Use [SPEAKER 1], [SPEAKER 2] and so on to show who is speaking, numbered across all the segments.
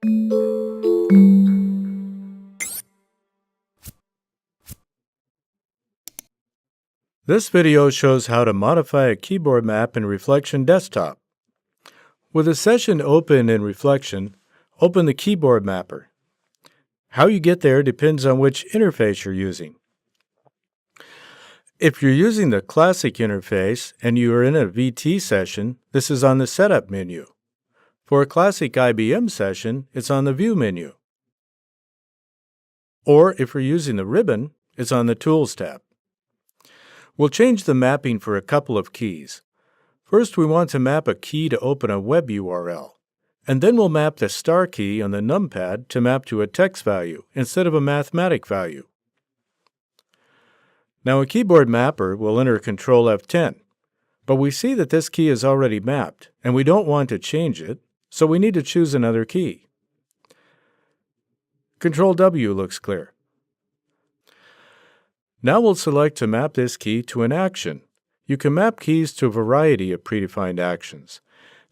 [SPEAKER 1] This video shows how to modify a keyboard map in Reflection Desktop. With a session open in Reflection, open the keyboard mapper. How you get there depends on which interface you're using. If you're using the Classic interface and you are in a VT session, this is on the Setup menu. For a Classic IBM session, it's on the View menu. Or if you're using the ribbon, it's on the Tools tab. We'll change the mapping for a couple of keys. First, we want to map a key to open a web URL, and then we'll map the star key on the Numpad to map to a text value instead of a mathematic value. Now a keyboard mapper will enter Ctrl F10, but we see that this key is already mapped, and we don't want to change it, so we need to choose another key. Ctrl+W looks clear. Now we'll select to map this key to an action. You can map keys to a variety of predefined actions.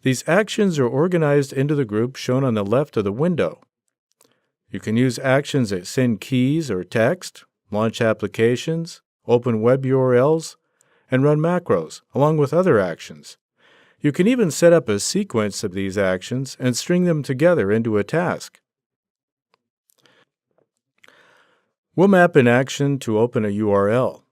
[SPEAKER 1] These actions are organized into the group shown on the left of the window. You can use actions that send keys or text, launch applications, open web URLs, and run macros, along with other actions. You can even set up a sequence of these actions and string them together into a task. We'll map an action to open a URL.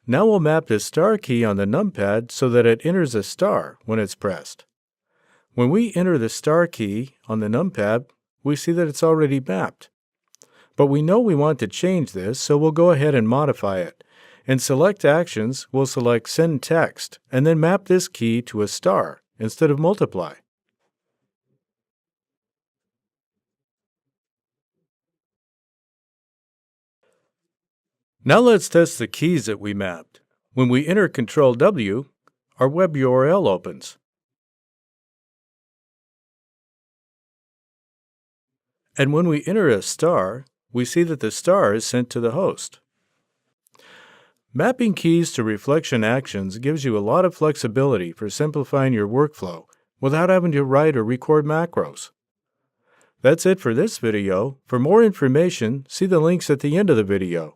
[SPEAKER 1] Now we'll map the star key on the Numpad so that it enters a star when it's pressed. When we enter the star key on the Numpad, we see that it's already mapped. But we know we want to change this, so we'll go ahead and modify it. In Select Actions, we'll select Send Text, and then map this key to a star instead of multiply. Now let's test the keys that we mapped. When we enter Ctrl+W, our web URL opens. And when we enter a star, we see that the star is sent to the host. Mapping keys to reflection actions gives you a lot of flexibility for simplifying your workflow without having to write or record macros. That's it for this video. For more information, see the links at the end of the video.